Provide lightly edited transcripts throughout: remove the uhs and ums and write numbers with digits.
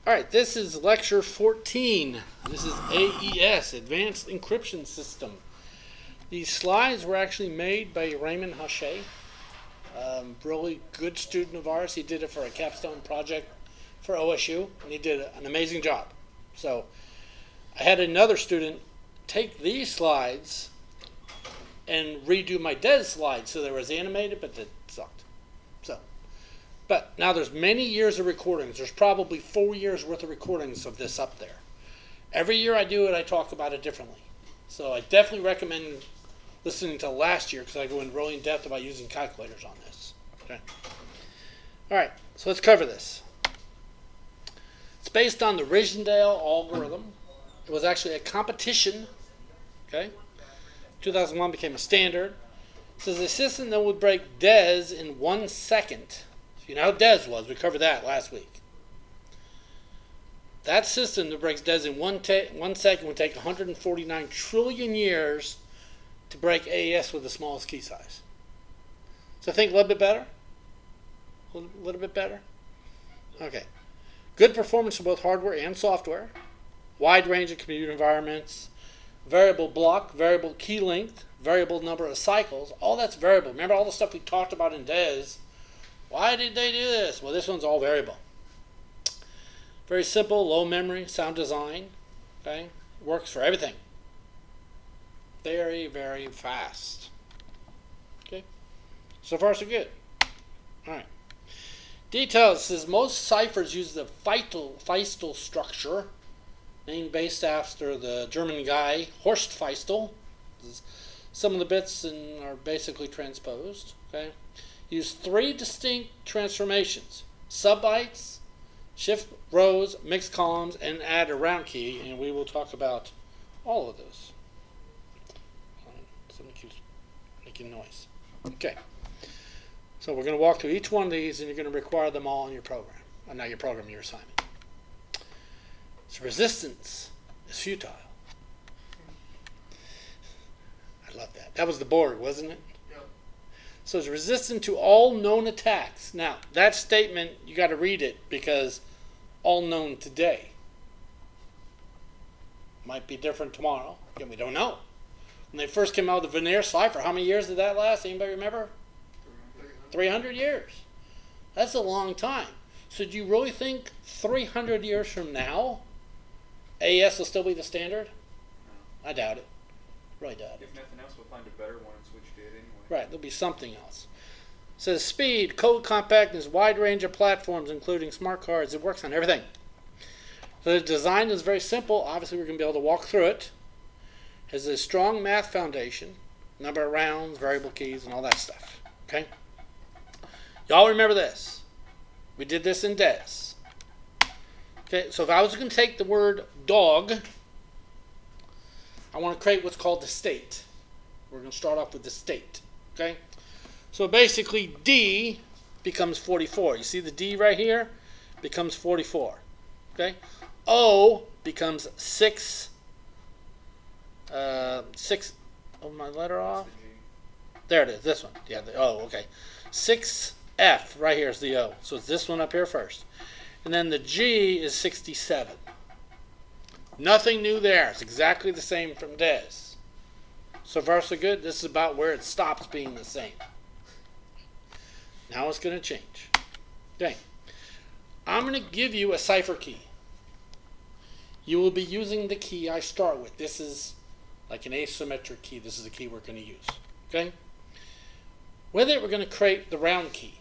All right, this is lecture 14. This is AES, Advanced Encryption System. These slides were actually made by Raymond Hache, really good student of ours. He did it for a capstone project for OSU, and he did an amazing job. So I had another student take these slides and redo my DES slides so they was animated, but that sucked. But now there's many years of recordings. There's probably 4 years worth of recordings of this up there. Every year I do it, I talk about it differently. So I definitely recommend listening to last year because I go in really in depth about using calculators on this. Okay. All right, so let's cover this. It's based on the Rijndael algorithm. It was actually a competition. Okay. 2001 became a standard. It says a system that would break DES in 1 second. You know how DES was. We covered that last week. That system that breaks DES in 1 second would take 149 trillion years to break AES with the smallest key size. So think a little bit better? A little bit better? Okay. Good performance for both hardware and software. Wide range of computer environments. Variable block, variable key length, variable number of cycles. All that's variable. Remember all the stuff we talked about in DES? Why did they do this? Well, this one's all variable. Very simple, low memory, sound design. Okay, works for everything. Very, very fast. Okay, so far so good. All right. Details says most ciphers use the Feistel structure, name based after the German guy Horst Feistel. Some of the bits are basically transposed. Okay. Use 3 distinct transformations: SubBits, ShipRose, mixed columns, and add a round key, and we will talk about all of those. Something keeps making noise. Okay. So we're going to walk through each one of these, and you're going to require them all in your program. Not your program, your assignment. So resistance is futile. I love that. That was the board, wasn't it? So it's resistant to all known attacks. Now, that statement, you got to read it because all known today might be different tomorrow. Again, we don't know. When they first came out with the veneer cipher, how many years did that last? Anybody remember? 300 years. That's a long time. So do you really think 300 years from now, AES will still be the standard? No. I doubt it. Really doubt it. If nothing else, we'll find a better one and switch to it anyway. Right, there'll be something else. It says speed, code compactness, wide range of platforms, including smart cards. It works on everything. So the design is very simple. Obviously, we're going to be able to walk through it. Has a strong math foundation, number of rounds, variable keys, and all that stuff. Okay? Y'all remember this. We did this in DES. Okay, so if I was going to take the word dog, I want to create what's called the state. We're going to start off with the state. Okay? So basically, D becomes 44. You see the D right here? Becomes 44. Okay? O becomes 6. Oh, my letter off? There it is. This one. Yeah, the O. Okay. 6F right here is the O. So it's this one up here first. And then the G is 67. Nothing new there. It's exactly the same from DES. So far so good. This is about where it stops being the same. Now it's going to change. Okay. I'm going to give you a cipher key. You will be using the key I start with. This is like an asymmetric key. This is the key we're going to use. Okay. With it, we're going to create the round key.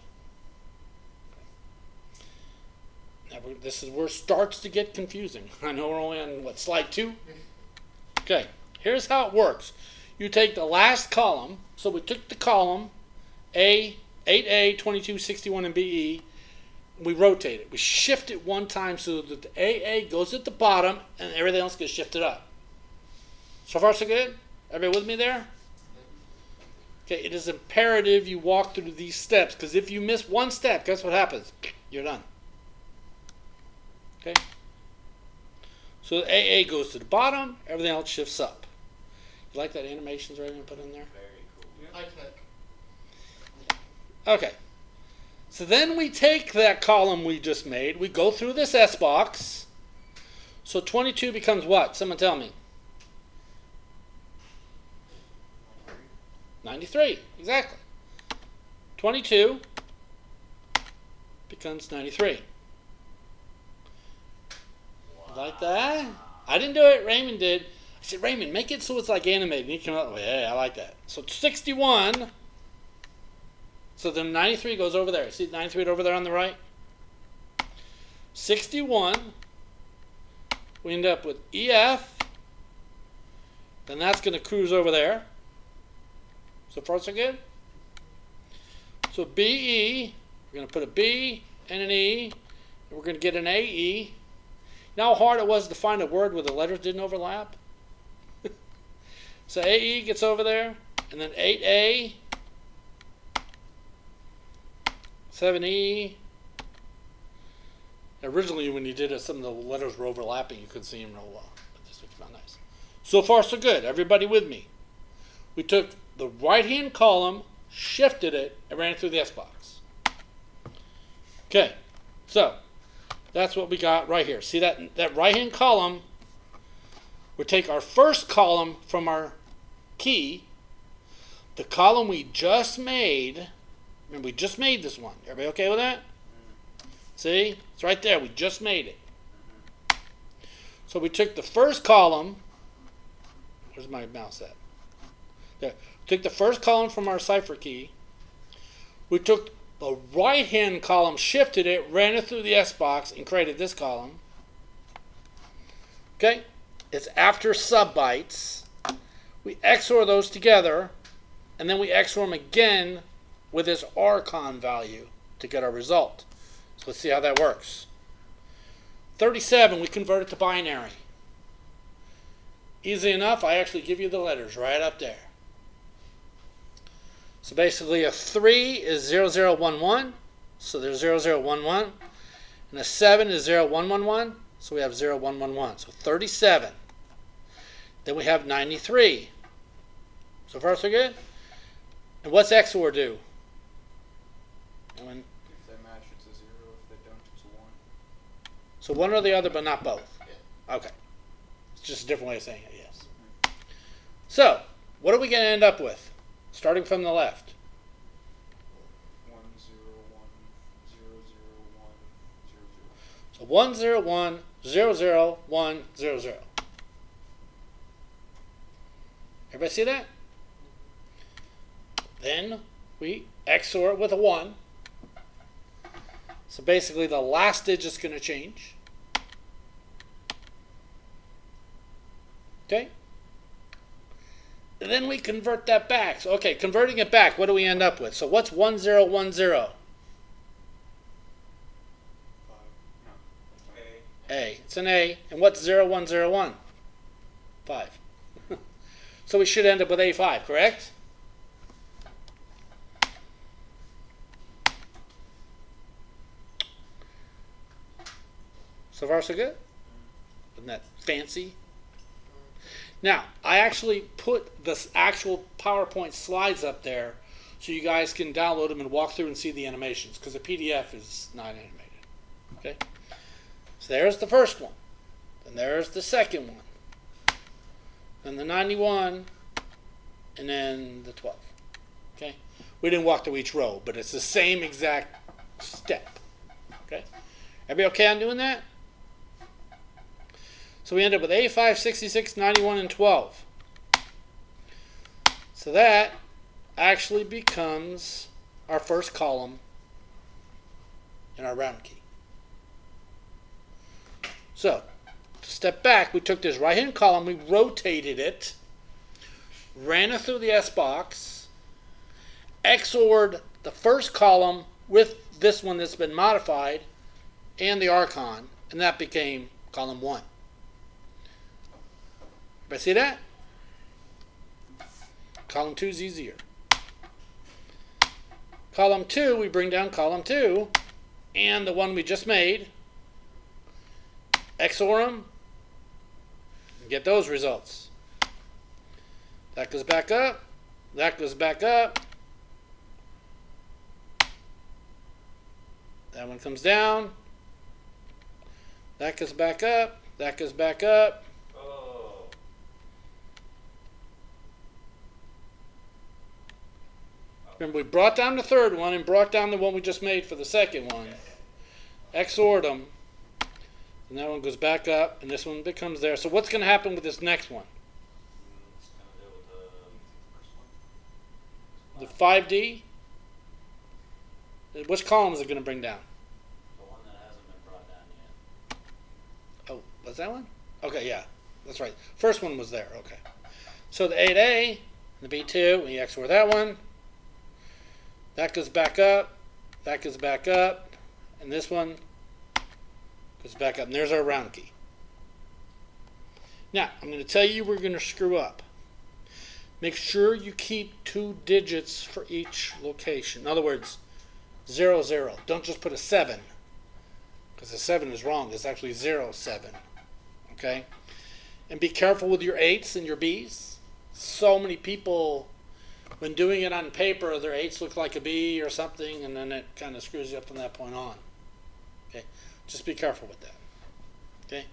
Now, this is where it starts to get confusing. I know we're only on, what, slide 2? Okay. Here's how it works. You take the last column. So we took the column A, 8A, 22, 61, and BE. We rotate it. We shift it one time so that the AA goes at the bottom and everything else gets shifted up. So far so good? Everybody with me there? Okay, it is imperative you walk through these steps because if you miss one step, guess what happens? You're done. Okay? So the AA goes to the bottom, everything else shifts up. You like that animations right going to put in there? Very cool. I like that. Okay. So then we take that column we just made, we go through this S box. So 22 becomes what? Someone tell me. 93, exactly. 22 becomes 93. Like that? I didn't do it, Raymond did. I said, Raymond, make it so it's like animated. And he came out, yeah, I like that. So 61. So then 93 goes over there. See 93 over there on the right? 61. We end up with EF. Then that's going to cruise over there. So far so good? So BE, we're going to put a B and an E. And we're going to get an AE. You know how hard it was to find a word where the letters didn't overlap? So AE gets over there. And then 8A. 7E. Originally, when you did it, some of the letters were overlapping. You couldn't see them real well. But this looks about nice. So far, so good. Everybody with me? We took the right-hand column, shifted it, and ran it through the S box. Okay. So that's what we got right here. See that right-hand column? We take our first column from our key, the column we just made. Remember, we just made this one. Everybody okay with that? See? It's right there. We just made it. So we took the first column. Where's my mouse at? There. We took the first column from our Cipher Key. We took the right-hand column, shifted it, ran it through the S box, and created this column. Okay? It's after SubBits. We XOR those together, and then we XOR them again with this archon value to get our result. So let's see how that works. 37, we convert it to binary. Easy enough, I actually give you the letters right up there. So basically a 3 is 0011, so there's 0011. And a 7 is 0111, so we have 0111. So 37. Then we have 93. So far so good? And what's XOR do? If they match, it's a 0. If they don't, it's a 1. So one or the other, but not both. Okay. It's just a different way of saying it, yes. So, what are we going to end up with? Starting from the left. 1 0 1 0 0 1 0 0. So 1 0 1 0 0 1 0 0. Everybody see that? Then we XOR it with a 1. So basically the last digit's going to change. Okay? And then we convert that back. So, okay, converting it back, what do we end up with? So what's 1010? A. It's an A. And what's 0101? 5. So we should end up with A5, correct? So far, so good? Isn't that fancy? Now, I actually put the actual PowerPoint slides up there so you guys can download them and walk through and see the animations, because the PDF is not animated. Okay? So there's the first one. Then there's the second one. Then the 91, and then the 12. Okay? We didn't walk through each row, but it's the same exact step. Okay? Everybody okay on doing that? So we end up with A5, 66, 91, and 12. So that actually becomes our first column in our round key. So, to step back, we took this right-hand column, we rotated it, ran it through the S box, XOR'd the first column with this one that's been modified, and the archon, and that became column 1. Everybody see that? Column 2 is easier. Column 2, we bring down column 2, and the one we just made, XOR them, and get those results. That goes back up, that goes back up, That one comes down. That goes back up. That goes back up. Oh. Remember, we brought down the third one and brought down the one we just made for the second one. XOR'd them. And that one goes back up, and this one becomes there. So what's going to happen with this next one? It's gonna deal with The 5D? Which column is it going to bring down? the one that hasn't been brought down yet. Oh, was that one? Okay, yeah. That's right. First one was there. Okay. So the 8A, the B2, we XOR that one. That goes back up. That goes back up. And this one goes back up. And there's our round key. Now, I'm going to tell you we're going to screw up. Make sure you keep 2 digits for each location. In other words, 0, 0. Don't just put a 7. Because the 7 is wrong. It's actually 0, 7. Okay? And be careful with your 8s and your Bs. So many people, when doing it on paper, their 8s look like a B or something, and then it kind of screws you up from that point on. Okay? Just be careful with that. Okay?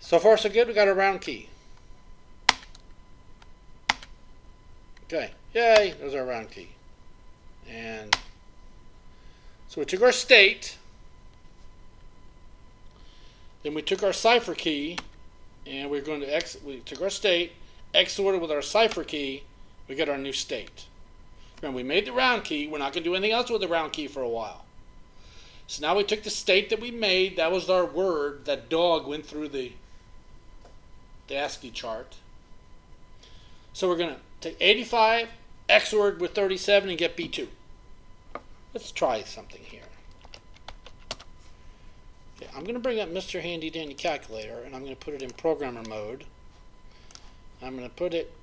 So far, so good. We got a round key. Okay. Yay. There's our round key. And so we took our state. Then we took our cipher key, and we're going to we took our state, XORed it with our cipher key. We got our new state. Remember, we made the round key. We're not going to do anything else with the round key for a while. So now we took the state that we made. That was our word. That dog went through the ASCII chart. So we're going to take 85, XORed with 37, and get B2. Let's try something here. Okay, I'm going to bring up Mr. Handy Dandy Calculator, and I'm going to put it in programmer mode. I'm going to put it,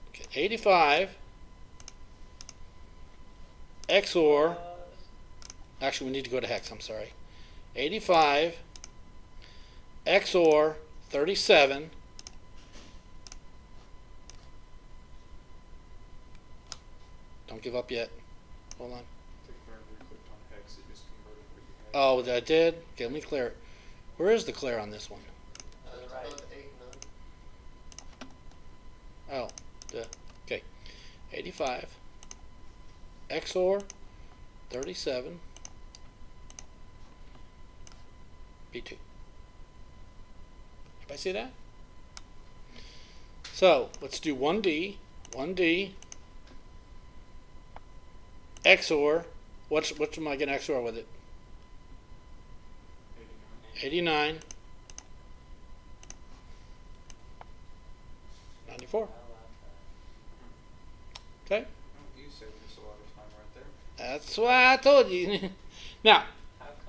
okay, 85, XOR, actually we need to go to hex, I'm sorry. 85, XOR, 37, don't give up yet. Hold on. I think whenever you clicked on hex, it just converted what you had. Oh, I did? Okay, let me clear it. Where is the clear on this one? Right. Oh, okay. 85, XOR, 37, B2. Everybody see that? So, let's do 1D, XOR. What am I going to XOR with it? 89. 94. Okay? You saved us a lot of time right there. That's what I told you. Now,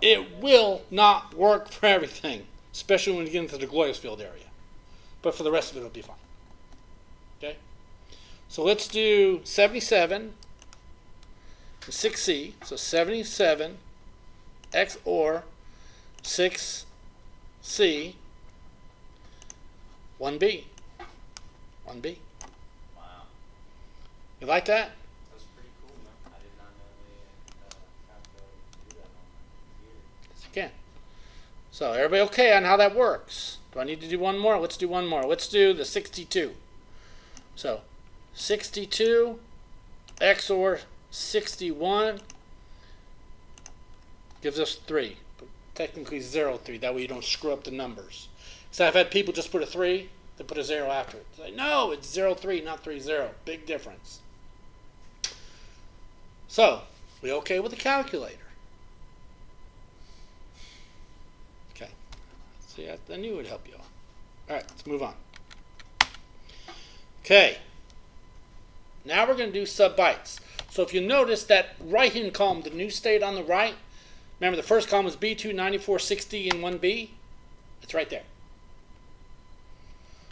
it will not work for everything, especially when you get into the Gloyersfield area. But for the rest of it, it'll be fine. Okay? So let's do 77, 6C. So 77, XOR, 6C, 1B. 1B. Wow. You like that? That's pretty cool, man. I did not know they have to do that on my computer. Yes, you can. So everybody okay on how that works? Do I need to do one more? Let's do one more. Let's do the 62. So 62 XOR 61 gives us 3. But technically 0, 3. That way you don't screw up the numbers. So I've had people just put a 3, then put a 0 after it. It's like, no, it's 0, 3, not 3, 0. Big difference. So, we okay with the calculator? Okay. See, I knew it would help you all. All right, let's move on. Okay. Now we're going to do SubBits. So if you notice that right-hand column, the new state on the right, remember the first column is B2, 94, 60, and 1B? It's right there.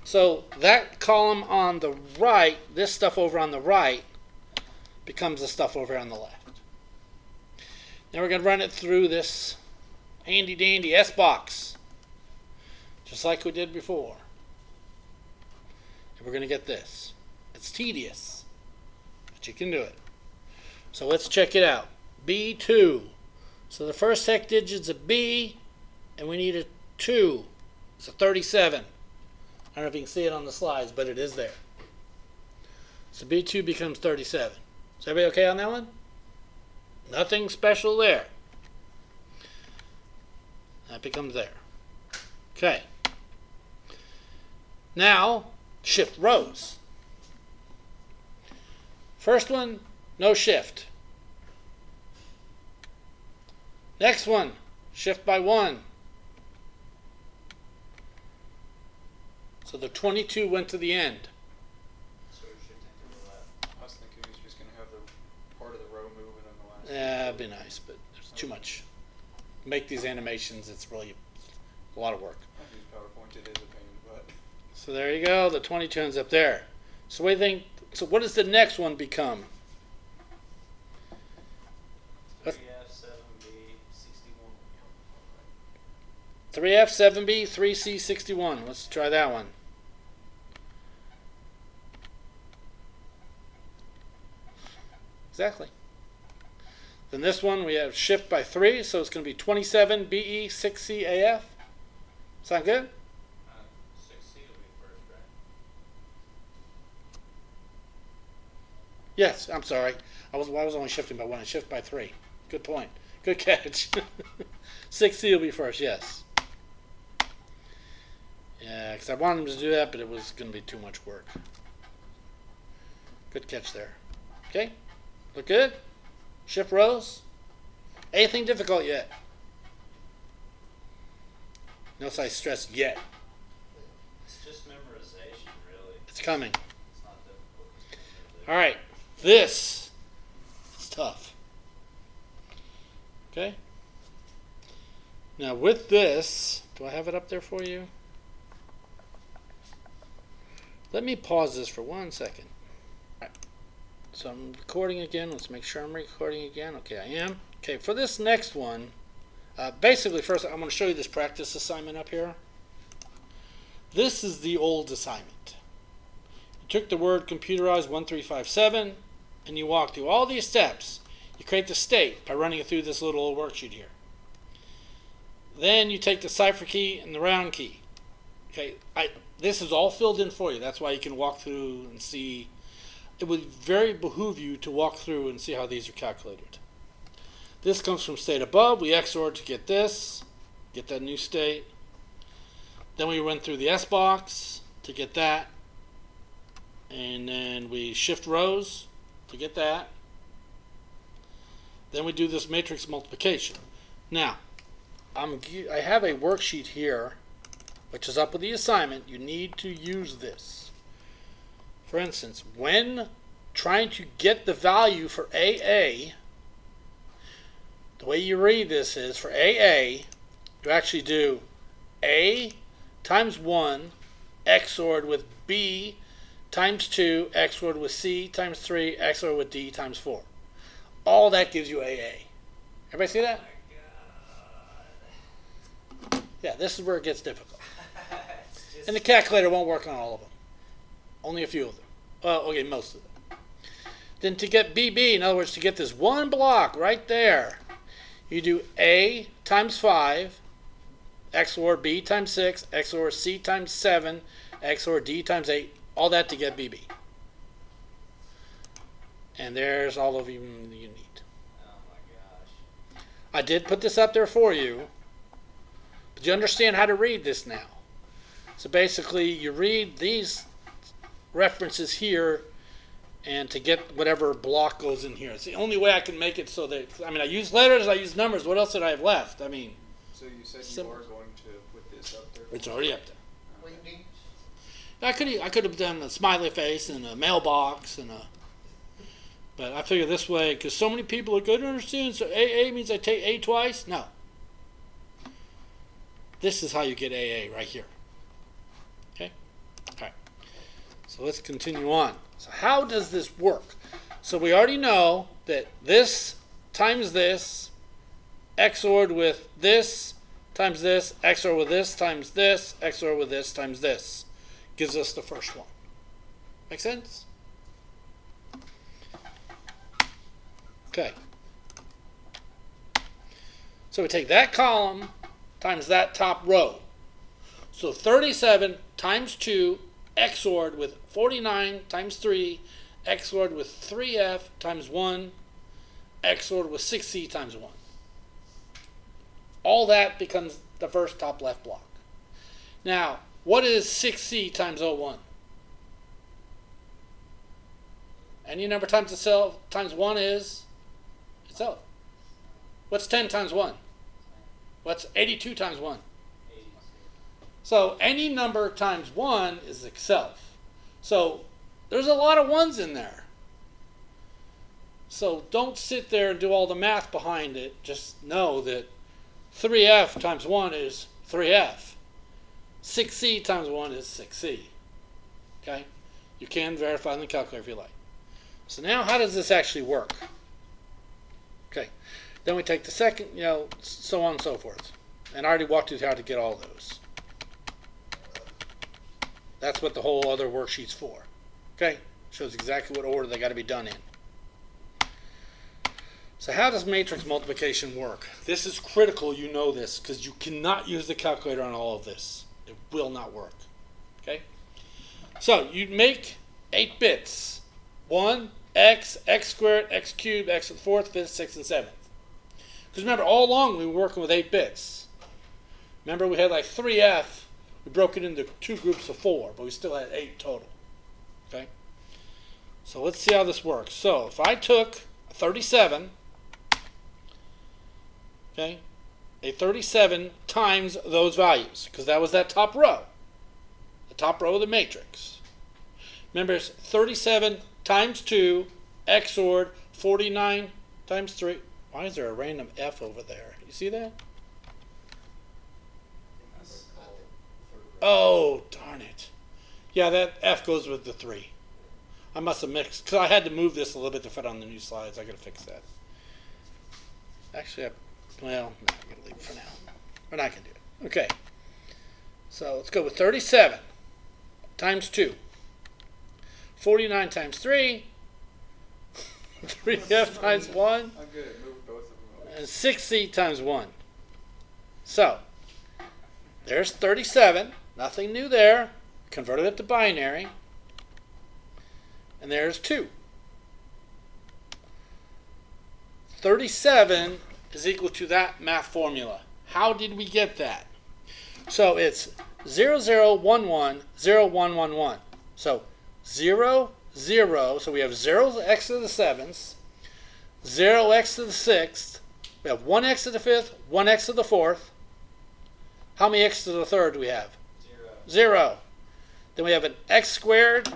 So that column on the right, this stuff over on the right, becomes the stuff over on the left. Now we're going to run it through this handy-dandy S-box, just like we did before. And we're going to get this. It's tedious, but you can do it. So let's check it out. B2. So the first hex digit's a B, and we need a 2. It's a 37. I don't know if you can see it on the slides, but it is there. So B2 becomes 37. Is everybody okay on that one? Nothing special there. That becomes there. Okay. Now, ShipRose. First one, no shift. Next one, shift by 1. So the 22 went to the end. So we're shifting to the left. I was thinking he was just going to have the part of the row moving on the last. Yeah, that'd be nice, but there's too much. Make these animations, it's really a lot of work. I use PowerPoint, it is a pain, but. So there you go, the 22 ends up there. So what do you think? So what does the next one become? 3F, 7B, 61. 3F, 7B, 3C, 61. Let's try that one. Exactly. Then this one we have shift by 3, so it's going to be 27 BE, 6C, AF. Sound good? 6C will be first, right? Yes, I'm sorry. I was only shifting by 1. I shift by 3. Good point. Good catch. 6C will be first, yes. Yeah, because I wanted him to do that, but it was going to be too much work. Good catch there. Okay? Look good? ShipRose? Anything difficult yet? Notice I stress yet. It's just memorization, really. It's coming. It's not difficult. It's just memorization. All right. This is tough. Okay? Now with this, do I have it up there for you? Let me pause this for 1 second. All right. So I'm recording again. Let's make sure I'm recording again. Okay, I am. Okay, for this next one, basically first I'm going to show you this practice assignment up here. This is the old assignment. You took the word computerized 1357 and you walk through all these steps. You create the state by running it through this little worksheet here. Then you take the cipher key and the round key. Okay, this is all filled in for you. That's why you can walk through and see. It would very behoove you to walk through and see how these are calculated. This comes from state above. We XOR to get this, get that new state. Then we run through the S box to get that. And then we shift rows to get that. Then we do this matrix multiplication. Now, I have a worksheet here, which is up with the assignment. You need to use this. For instance, when trying to get the value for AA, the way you read this is for AA, you actually do A times 1 XORed with B times 2 XORed with C times 3 XORed with D times 4. All that gives you AA. Everybody see that? Yeah, this is where it gets difficult. And the calculator won't work on all of them. Only a few of them. Well, okay, most of them. Then to get BB, in other words, to get this one block right there, you do A times 5, XOR B times 6, XOR C times 7, XOR D times 8, all that to get BB. And there's all of them you need. Oh my gosh. I did put this up there for you, but you understand how to read this now. So basically, you read these references here, and to get whatever block goes in here. It's the only way I can make it so that, I mean, I use letters, I use numbers. What else did I have left? I mean, So you said you are going to put this up there? it's already up there. What do you need? I could have done a smiley face and a mailbox and a, but I figure this way, because so many people are going to understand. So AA means I take A twice. No. This is how you get AA right here. Okay. All right. So let's continue on. So how does this work? So we already know that this times this, XORed with this times this, XOR with this times this, XOR with this times this, gives us the first one. Make sense? Okay. So we take that column times that top row. So 37 times 2 XORed with 49 times 3 XORed with 3F times 1 XORed with 6C times 1. All that becomes the first top left block. Now, what is 6C times 01? Any number times itself times 1 is itself. What's 10 times 1? What's 82 times 1? 82. So any number times 1 is itself. So there's a lot of 1s in there. So don't sit there and do all the math behind it. Just know that 3F times 1 is 3F. 6C times 1 is 6C. Okay? You can verify in the calculator if you like. So now how does this actually work? Okay. Then we take the second, so on and so forth. And I already walked you through how to get all those. That's what the whole other worksheet's for. Okay? Shows exactly what order they got to be done in. So how does matrix multiplication work? This is critical you know this, because you cannot use the calculator on all of this. It will not work. Okay? So you make 8 bits. 1, x, x squared, x cubed, x to the 4th, 5th, 6th, and 7th. Because remember, all along we were working with 8 bits. Remember, we had like 3F. We broke it into 2 groups of 4, but we still had 8 total. Okay? So let's see how this works. So if I took 37, okay, a 37 times those values, because that was that top row. The top row of the matrix. Remember, it's 37 times 2, XORed, 49 times 3. Why is there a random F over there? You see that? Oh, darn it. Yeah, that F goes with the 3. I must have mixed, because I had to move this a little bit to fit on the new slides. I got to fix that. Actually, well, no, I'm going to leave it for now. We're not going to do it. Okay. So let's go with 37 times 2. 49 times 3. 3F times 1. I'm good at moving both of them. And 6C times 1. So, there's 37. Nothing new there. Converted it to binary. And there's 2. 37 is equal to that math formula. How did we get that? So it's 0, 0, 1, 1, 0, 1, 1, 1. So 0, 0. So we have 0x to the 7th, 0x to the 6th. We have 1x to the 5th, 1x to the 4th. How many x to the 3rd do we have? 0. 0. Then we have an x squared,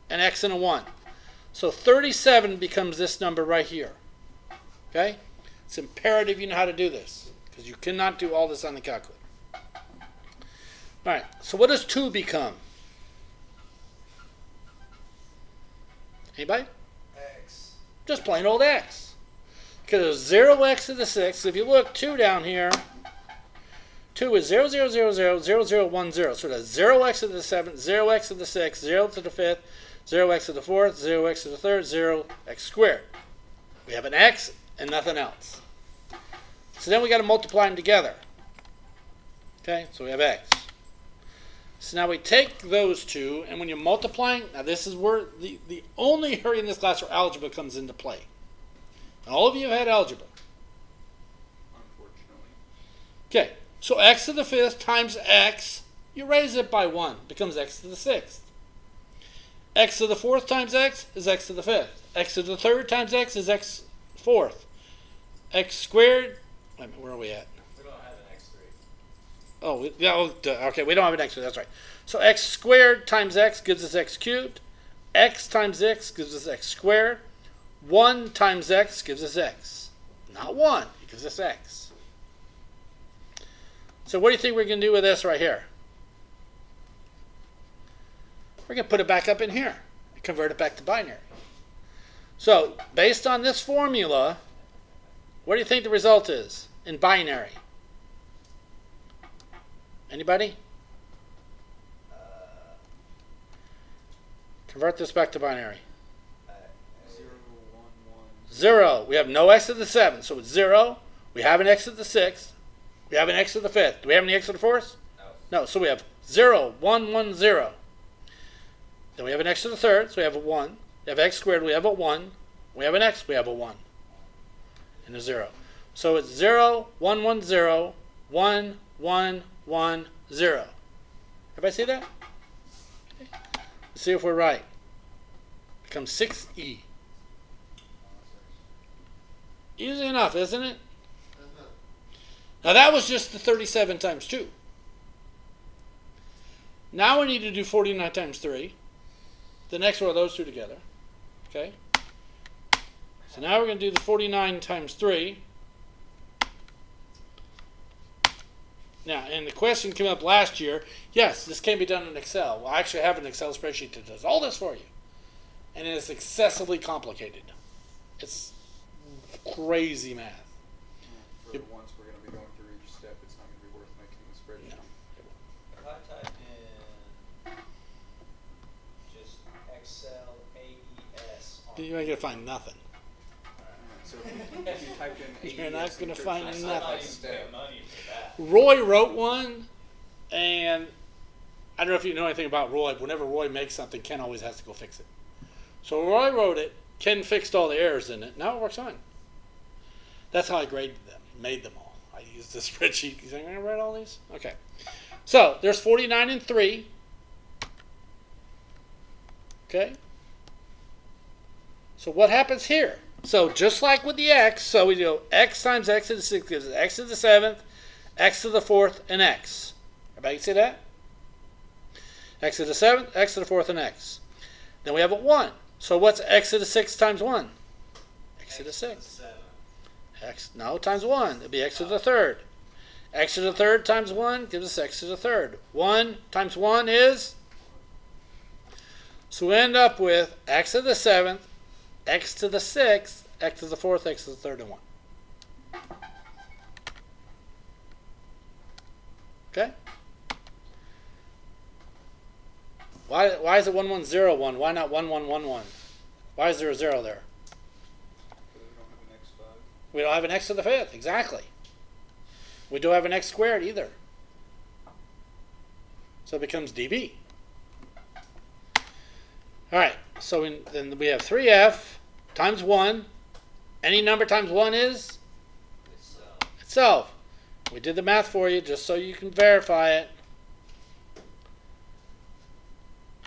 an x and a 1. So 37 becomes this number right here. Okay? It's imperative you know how to do this, because you cannot do all this on the calculator. All right, so what does 2 become? Anybody? X. Just plain old x. Because there's 0x to the 6th. If you look, 2 down here, 2 is 0, 0, 0, 0, 0, 0, 1, 0. So that's 0x to the 7th, 0x to the 6th, 0 to the 5th, 0x to the 4th, 0x to the 3rd, 0x squared. We have an x and nothing else. So then we got to multiply them together. Okay, so we have x. So now we take those two, and when you're multiplying, now this is where the only area in this class where algebra comes into play. And all of you have had algebra. Unfortunately. Okay, so x to the 5th times x, you raise it by 1, becomes x to the 6th. X to the 4th times x is x to the 5th. X to the 3rd times x is x 4th. X squared, wait a minute, where are we at? We don't have an x3. Oh, yeah, okay, we don't have an x, that's right. So x squared times x gives us x cubed. X times x gives us x squared. 1 times x gives us x. Not 1, it gives us x. So what do you think we're going to do with this right here? We're going to put it back up in here and convert it back to binary. So, based on this formula, what do you think the result is in binary? Anybody? Convert this back to binary. 0, 1, 1. 0. We have no x to the 7th, so it's 0, We have an x to the 6th. We have an x to the 5th. Do we have any x to the 4th? No. No. So we have 0, 1, 1, 0. Then we have an x to the 3rd, so we have a 1. We have x squared, we have a 1. We have an x, we have a 1. And a 0. So it's 0, 1, 1, 0, 1, 1, 1, 0. Everybody see that? Okay. Let's see if we're right. Becomes 6e. Easy enough, isn't it? Now that was just the 37 times 2. Now we need to do 49 times 3. The next row of those two together. Okay? So now we're going to do the 49 times 3. Now, and the question came up last year, yes, this can be done in Excel. Well, I actually have an Excel spreadsheet that does all this for you. And it is excessively complicated. It's crazy math. For once we're going to be going through each step, it's not going to be worth making the spreadsheet. No. If I type in just Excel AES on You're not going to find nothing. So if you typed in AES, You're not gonna find encryption, nothing. I thought you step. pay money for that. Roy wrote one, and I don't know if you know anything about Roy, but whenever Roy makes something, Ken always has to go fix it. So Roy wrote it, Ken fixed all the errors in it, now it works fine. That's how I graded them, made them all. I used the spreadsheet. You think I'm going to write all these? Okay. So there's 49 and 3. Okay. So what happens here? So just like with the x, so we do x times x to the 6th gives us x to the 7th, x to the 4th, and x. Everybody see that? X to the 7th, x to the 4th, and x. Then we have a 1. So what's x to the 6th times 1? X to the 6th. X, no, times 1. It'd be x to the 3rd. X to the 3rd times 1 gives us x to the 3rd. 1 times 1 is? So we end up with x to the 7th, x to the 6th, x to the 4th, x to the 3rd, and 1. Okay? Why is it 1101? Why not 1111? Why is there a 0 there? Because we don't have an x5. We don't have an x to the 5th, exactly. We don't have an x squared either. So it becomes dB. All right, so then we have 3f times 1. Any number times 1 is? Itself. We did the math for you just so you can verify it.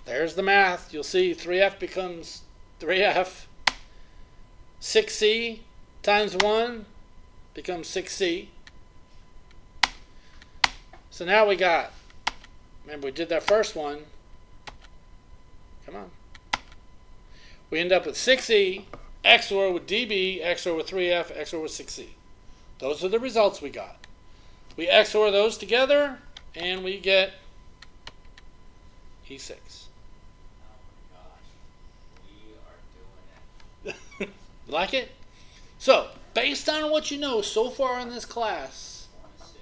There's the math. You'll see 3f becomes 3f. 6c times 1 becomes 6c. So now we got, remember we did that first one. Come on. We end up with 6e, XOR with dB, XOR with 3f, XOR with 6c. Those are the results we got. We XOR those together, and we get E6. Oh my gosh. We are doing it. Like it? So, based on what you know so far in this class, 160.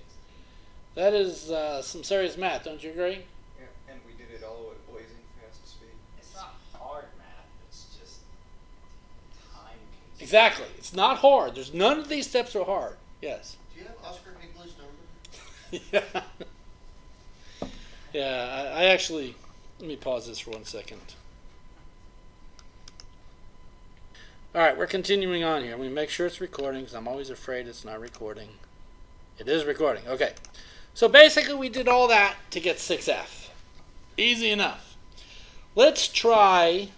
that is some serious math, don't you agree? Yeah, and we did it all at blazing fast speed. It's not hard math, it's just time consuming. Exactly. It's not hard. There's none of these steps are hard. Yes. Do you have Oscar Higley's number? Yeah. Yeah, I actually, let me pause this for 1 second. All right, we're continuing on here. We make sure it's recording because I'm always afraid it's not recording. It is recording. Okay. So basically we did all that to get 6F. Easy enough. Let's try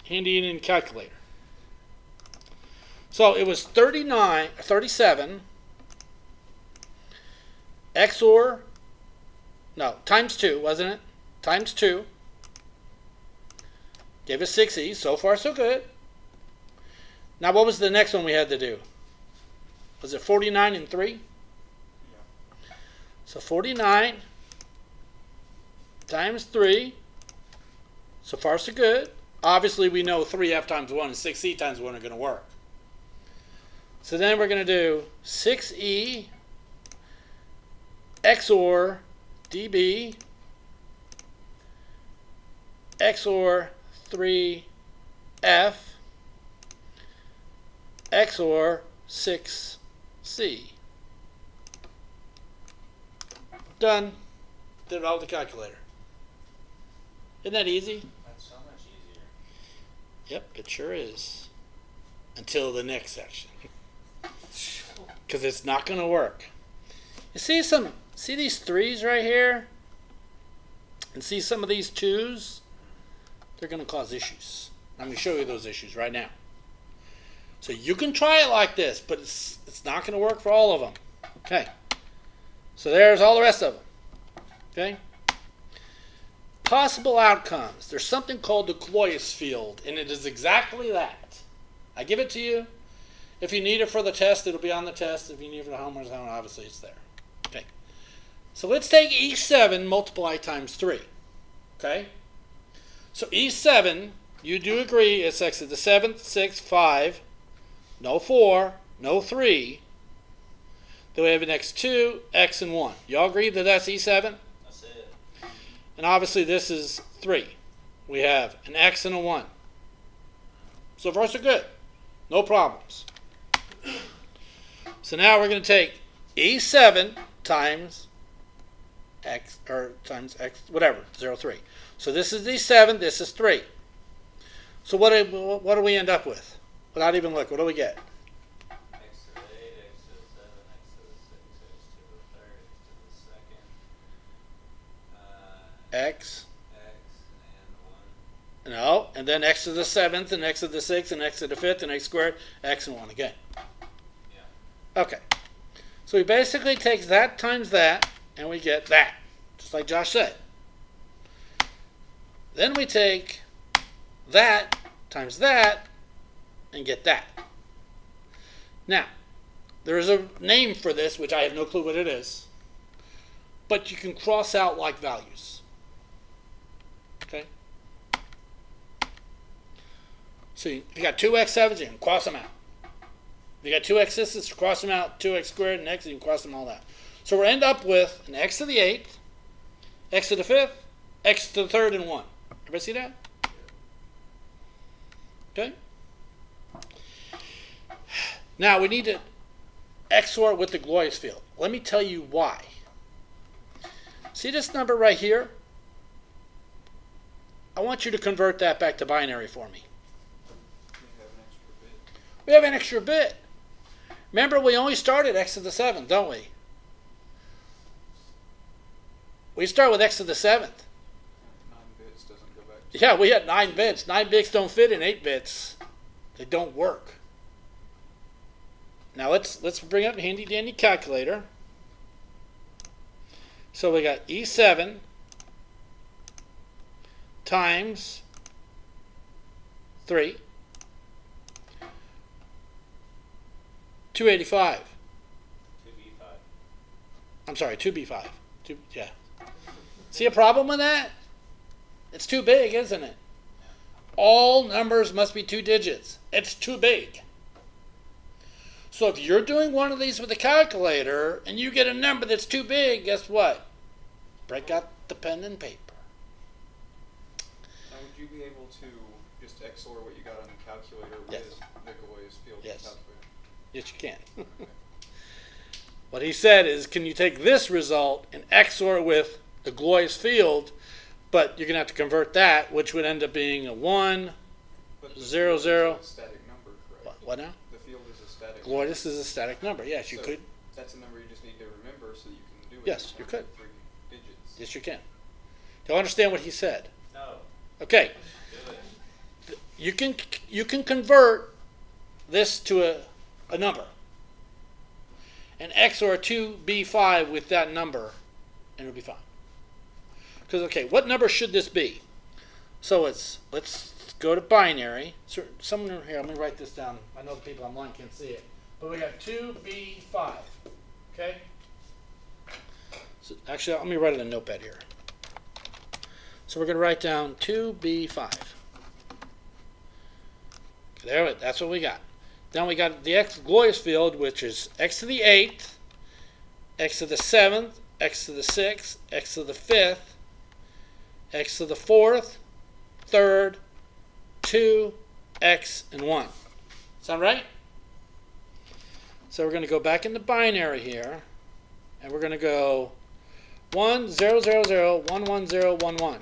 handy in calculator. So it was 37 XOR, no, times 2, wasn't it? Times 2. Gave us 6E. So far, so good. Now, what was the next one we had to do? Was it 49 and 3? Yeah. So 49 times 3. So far, so good. Obviously, we know 3F times 1 and 6E times 1 are going to work. So then we're going to do 6E XOR dB XOR 3F XOR 6 C. Done. Did it all with the calculator. Isn't that easy? That's so much easier. Yep, it sure is. Until the next section. Because it's not going to work. You see these 3s right here? And see some of these 2s? They're going to cause issues. I'm going to show you those issues right now. So you can try it like this, but it's not going to work for all of them. Okay. So there's all the rest of them. Okay. Possible outcomes. There's something called the Cloyes field, and it is exactly that. I give it to you. If you need it for the test, it'll be on the test. If you need it for the homework, obviously it's there. Okay. So let's take E7 multiply times 3. Okay. So E7, you do agree, it's x to the 7th, 6th, 5, no 4, no 3. Then we have an x2, x, and 1. You all agree that that's E7? That's it. And obviously this is 3. We have an x and a 1. So far so good. No problems. So now we're going to take E7 times x, or times x, whatever, 0, 3. So this is E7, this is 3. So what do we end up with? Without even look, what do we get? X to the 8, x to the 7, x to the 6, x to the 3rd, x to the 2nd. X. X and 1. No, and then x to the 7th, and x to the 6th, and x to the 5th, and x squared, x and 1 again. Yeah. Okay. So we basically take that times that, and we get that, just like Josh said. Then we take that times that, and get that. Now, there is a name for this, which I have no clue what it is, but you can cross out like values. Okay? So you got 2x7s, you can cross them out. You got 2x6s, cross them out, 2x squared, and x, you can cross them all out. So we'll end up with an x to the 8th, x to the 5th, x to the 3rd, and 1. Everybody see that? Okay? Now we need to XOR with the Cloyes field. Let me tell you why. See this number right here? I want you to convert that back to binary for me. We have an extra bit. Remember, we only start at x to the 7th, don't we? We start with x to the 7th. 9 bits doesn't go back to Yeah, we had 9 bits. 9 bits don't fit in 8 bits. They don't work. Now let's bring up a handy dandy calculator. So we got E7 times 3, 285. 2b5. I'm sorry, 2b5. Yeah. See a problem with that? It's too big, isn't it? All numbers must be 2 digits. It's too big. So if you're doing one of these with a calculator and you get a number that's too big, guess what? Break out the pen and paper. Now, would you be able to just XOR what you got on the calculator Yes. with the Cloyes field Yes. calculator? Yes, you can. Okay. What he said is, can you take this result and XOR it with the Cloyes field, but you're going to have to convert that, which would end up being a 1, But the 0, field 0. is a static number, correct? What now? The field is a static Cloyes is a static number. Yes, you So could. That's a number you just need to remember so you can do it. Yes, in you could. 3 digits. Yes, you can. Do you understand what he said? No. Okay. Do it. You can convert this to a number and XOR 2b5 with that number, and it'll be fine. Because, okay, what number should this be? So let's go to binary. So someone here, let me write this down. I know the people online can't see it. But we got 2b5. Okay? So actually, let me write it in a notepad here. So we're going to write down 2b5. There, that's what we got. Then we got the Cloyes field, which is x to the 8th, x to the 7th, x to the 6th, x to the 5th, x to the 4th, 3rd, 2, x, and 1. Sound right? So we're going to go back into binary here, and we're going to go 100011011.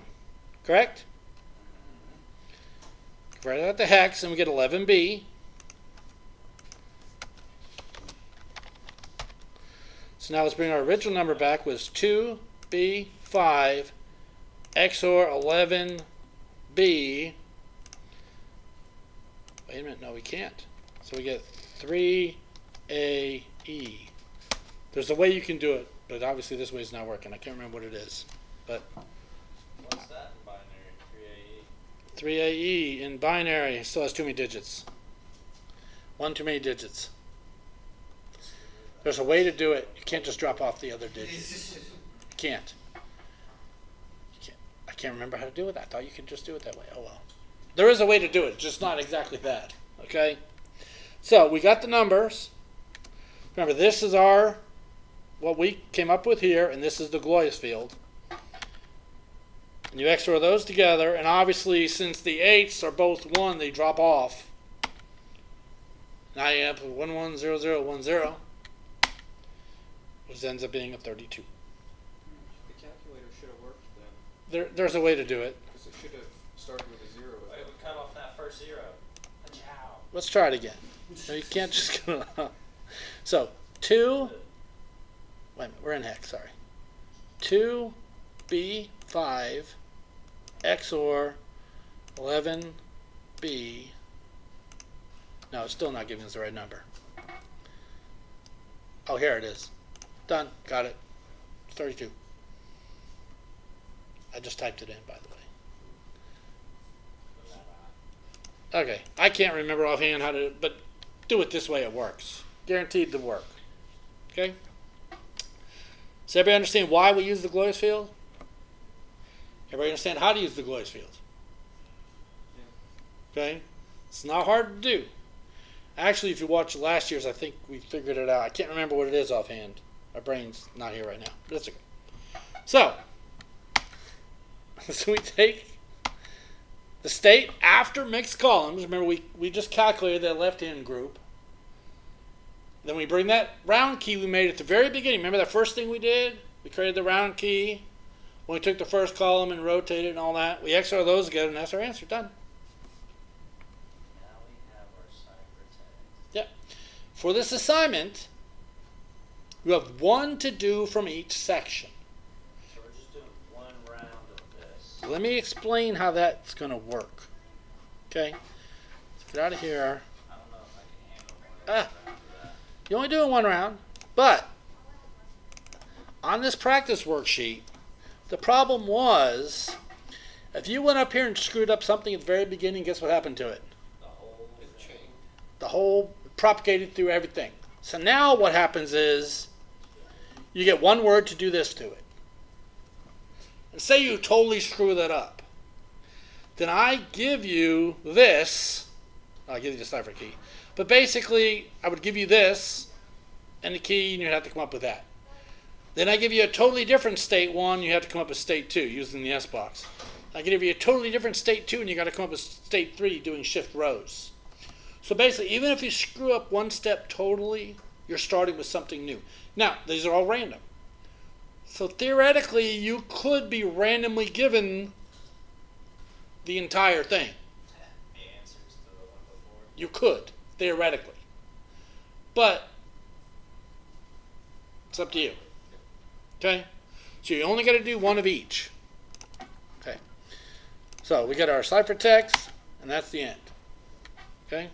Correct? Write out the hex, and we get 11B. So now let's bring our original number back, was 2B5 XOR 11B. Wait a minute, no we can't. So we get 3AE. There's a way you can do it, but obviously this way is not working. I can't remember what it is. But What's that in binary? 3AE? 3AE in binary still has too many digits. One too many digits. There's a way to do it. You can't just drop off the other digits. You can't. I can't remember how to do it. I thought you could just do it that way. Oh well. There is a way to do it, just not exactly that. Okay? So we got the numbers. Remember, this is what we came up with here, and this is the Gloius field. And you XOR those together, and obviously since the 8s are both 1, they drop off. Now you have 110010, which ends up being a 32. The calculator should have worked then. There's a way to do it. Because it should have started with a 0. It would cut off that first 0. Pachow. Let's try it again. No, you can't just go. So 2. Wait a minute, we're in hex. Sorry. 2B5 XOR 11B. No, it's still not giving us the right number. Oh, here it is. Done. Got it. 32. I just typed it in, by the way. Okay. I can't remember offhand how to, but do it this way, it works. Guaranteed to work. Okay? Does everybody understand why we use the Gloius field? Everybody understand how to use the Gloius field? Okay? It's not hard to do. Actually, if you watch last year's, I think we figured it out. I can't remember what it is offhand. My brain's not here right now. But that's okay. So we take the state after mixed columns. Remember, we just calculated that left-hand group. Then we bring that round key we made at the very beginning. Remember that first thing we did? We created the round key. When we took the first column and rotated it and all that, we XOR those together, and that's our answer. Done. Now we have our cipher text. Yep. For this assignment, you have one to do from each section. So we're just doing one round of this. Let me explain how that's going to work. Okay? Let's get out of here. I don't know if I can handle one round of that. You're only doing one round, but on this practice worksheet, the problem was if you went up here and screwed up something at the very beginning, guess what happened to it? The whole propagated through everything. So now what happens is you get one word to do this to it. And say you totally screw that up. Then I give you this. I'll give you the cipher key. But basically, I would give you this and the key, and you'd have to come up with that. Then I give you a totally different state 1, you have to come up with state 2 using the S box. I give you a totally different state 2, and you got to come up with state 3 doing ShipRose. So basically, even if you screw up one step totally, you're starting with something new. Now, these are all random. So theoretically, you could be randomly given the entire thing. The answers to the one before. You could, theoretically. But it's up to you. Okay? So you only got to do one of each. Okay. So we got our ciphertext, and that's the end. Okay?